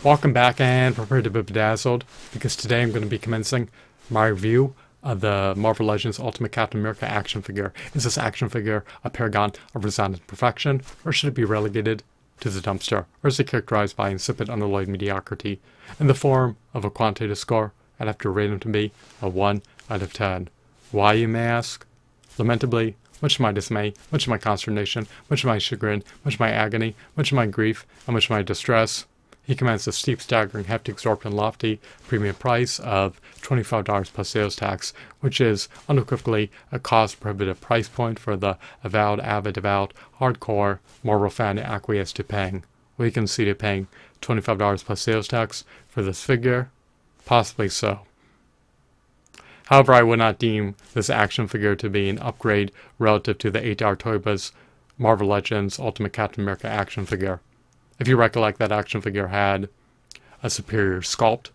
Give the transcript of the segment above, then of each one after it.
Welcome back and prepare to be bedazzled, because today I'm going to be commencing my review of the Marvel Legends Ultimate Captain America action figure. Is this action figure a paragon of resounding perfection, or should it be relegated to the dumpster, or is it characterized by insipid unalloyed mediocrity? In the form of a quantitative score, I'd have to rate him to be a 1 out of 10. Why, you may ask? Lamentably, much of my dismay, much of my consternation, much of my chagrin, much of my agony, much of my grief, and much of my distress, he commands a steep, staggering, hefty, exorbitant, lofty premium price of $25 plus sales tax, which is unequivocally a cost-prohibitive price point for the avowed, avid, devout, hardcore Marvel fan to acquiesce to paying. We concede paying $25 plus sales tax for this figure? Possibly so. However, I would not deem this action figure to be an upgrade relative to the $8 Toyba's Marvel Legends Ultimate Captain America action figure. If you recollect, that action figure had a superior sculpt,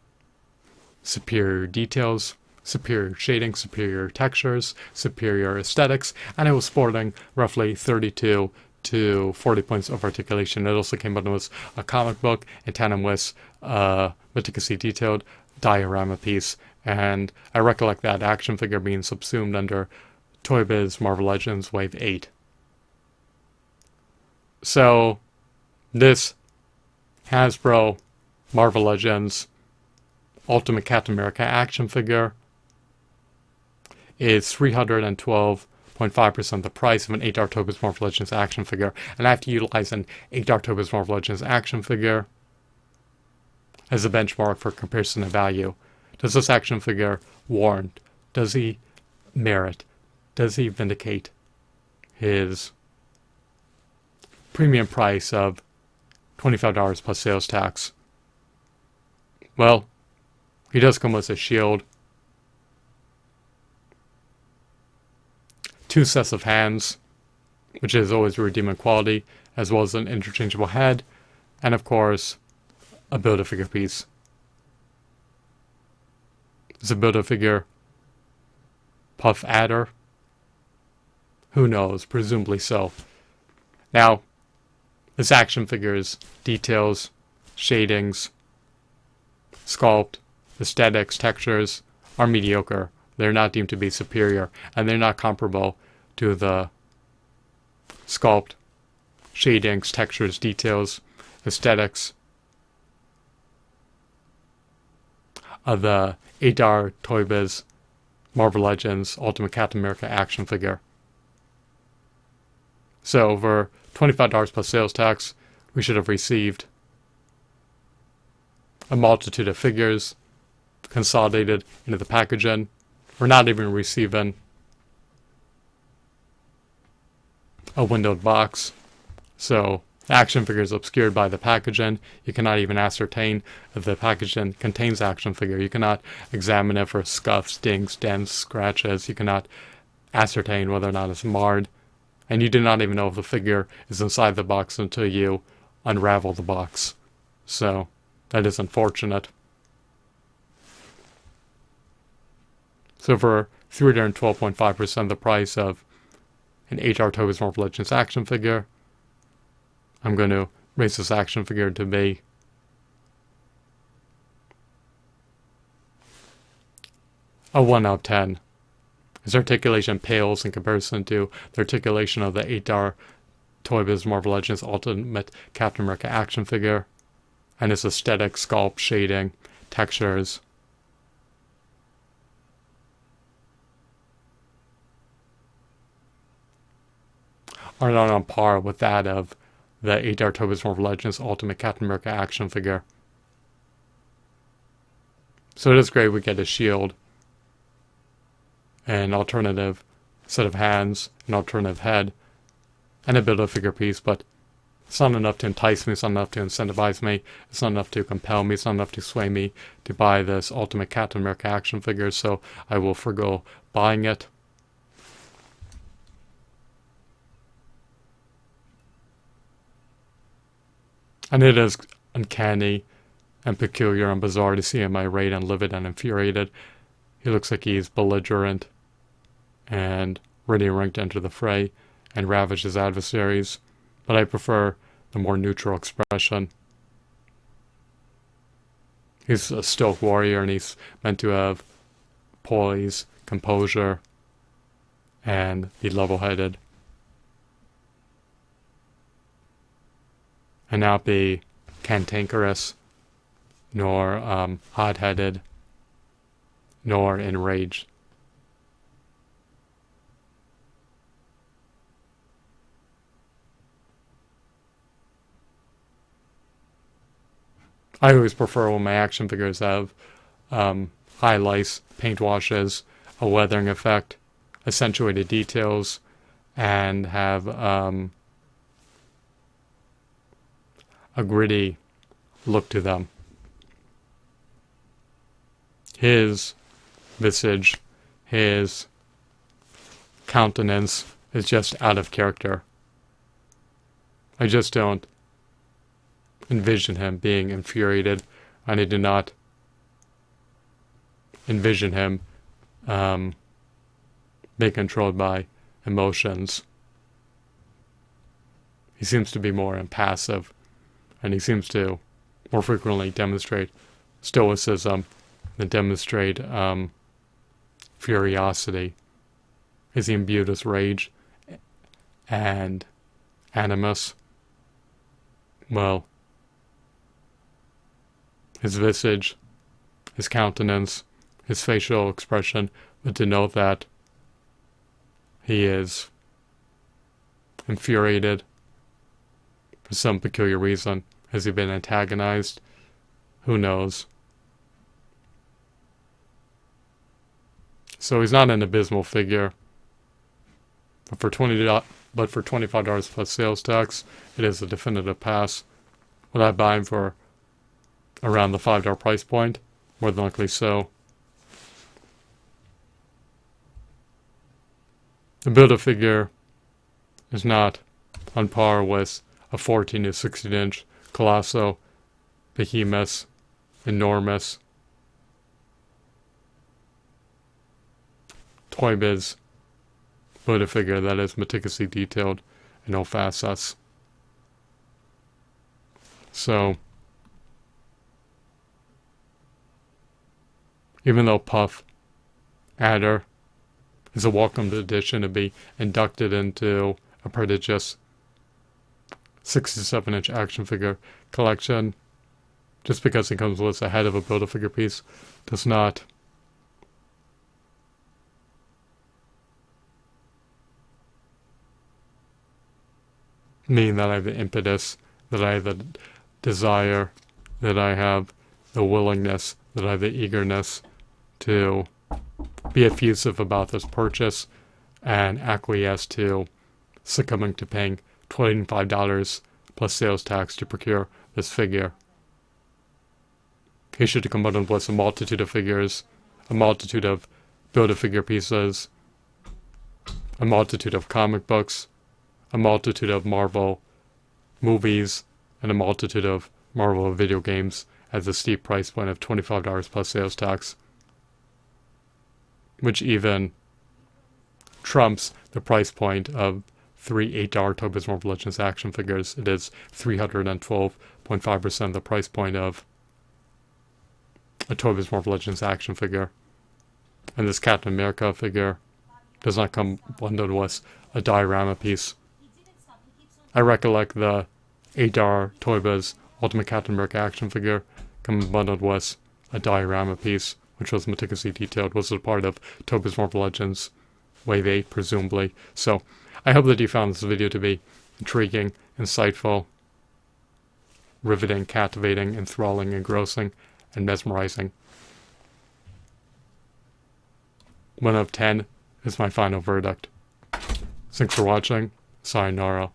superior details, superior shading, superior textures, superior aesthetics, and it was sporting roughly 32 to 40 points of articulation. It also came out with a comic book in tandem with a meticulously detailed diorama piece, and I recollect that action figure being subsumed under Toy Biz Marvel Legends Wave 8. So, this Hasbro Marvel Legends Ultimate Captain America action figure is 312.5% the price of an 8 Toy Biz Marvel Legends action figure, and I have to utilize an 8 Toy Biz Marvel Legends action figure as a benchmark for comparison of value. Does this action figure warrant? Does he merit? Does he vindicate his premium price of $25 plus sales tax? Well, he does come with a shield, 2 sets of hands, which is always a redeeming quality, as well as an interchangeable head, and of course, a Build-A-Figure piece. Is a Build-A-Figure Puff Adder? Who knows? Presumably so. Now, this action figure's details, shadings, sculpt, aesthetics, textures are mediocre. They're not deemed to be superior, and they're not comparable to the sculpt, shadings, textures, details, aesthetics of the 8 Toy Biz Marvel Legends Ultimate Captain America action figure. So for $25 plus sales tax, we should have received a multitude of figures consolidated into the packaging. We're not even receiving a windowed box. So the action figure is obscured by the packaging. You cannot even ascertain if the packaging contains the action figure. You cannot examine it for scuffs, dings, dents, scratches. You cannot ascertain whether or not it's marred. And you do not even know if the figure is inside the box until you unravel the box. So, that is unfortunate. So for 312.5% the price of an 8 Toy Biz Marvel Legends action figure, I'm going to raise this action figure to be a 1 out of 10. His articulation pales in comparison to the articulation of the 8 Toy Biz Marvel Legends Ultimate Captain America action figure, and his aesthetic, sculpt, shading, textures are not on par with that of the 8 Toy Biz Marvel Legends Ultimate Captain America action figure. So it is great we get a shield, an alternative set of hands, an alternative head, and a Build-A-Figure piece, but it's not enough to entice me, it's not enough to incentivize me, it's not enough to compel me, it's not enough to sway me to buy this Ultimate Captain America action figure, so I will forgo buying it. And it is uncanny and peculiar and bizarre to see him irate and livid and infuriated. He looks like he's belligerent and ready and ranked to enter the fray and ravage his adversaries, but I prefer the more neutral expression. He's a stoic warrior, and he's meant to have poise, composure, and be level-headed, and not be cantankerous, nor hot-headed, nor enraged. I always prefer when my action figures have highlights, paint washes, a weathering effect, accentuated details, and have a gritty look to them. His visage, his countenance is just out of character. I just don't envision him being infuriated, and I do not envision him being controlled by emotions. He seems to be more impassive, and he seems to more frequently demonstrate stoicism than demonstrate furiosity. Is he imbued with rage and animus? Well, his visage, his countenance, his facial expression would denote that he is infuriated for some peculiar reason. Has he been antagonized? Who knows? So he's not an abysmal figure. But for $25 plus sales tax, it is a definitive pass. Would I buy him for around the $5 price point? More than likely so. The Build-A-Figure is not on par with a 14 to 16 inch colossal, behemoth, enormous Toy Biz Build-A-Figure that is meticulously detailed in all facets. So, even though Puff Adder is a welcomed addition to be inducted into a prodigious 67-inch action figure collection, just because it comes with a head of a Build-A-Figure piece does not mean that I have the impetus, that I have the desire, that I have the willingness, that I have the eagerness to be effusive about this purchase and acquiesce to succumbing to paying $25 plus sales tax to procure this figure. He should come up with a multitude of figures, a multitude of Build-A-Figure pieces, a multitude of comic books, a multitude of Marvel movies, and a multitude of Marvel video games at the steep price point of $25 plus sales tax, which even trumps the price point of three $8 Toy Biz Marvel Legends action figures. It is 312.5% of the price point of a Toy Biz Marvel Legends action figure. And this Captain America figure does not come bundled with a diorama piece. I recollect the $8 Toy Biz Ultimate Captain America action figure coming bundled with a diorama piece, which was meticulously detailed, was a part of Toy Biz Marvel Legends Wave 8, presumably. So, I hope that you found this video to be intriguing, insightful, riveting, captivating, enthralling, engrossing, and mesmerizing. 1 out of 10 is my final verdict. Thanks for watching. Sayonara.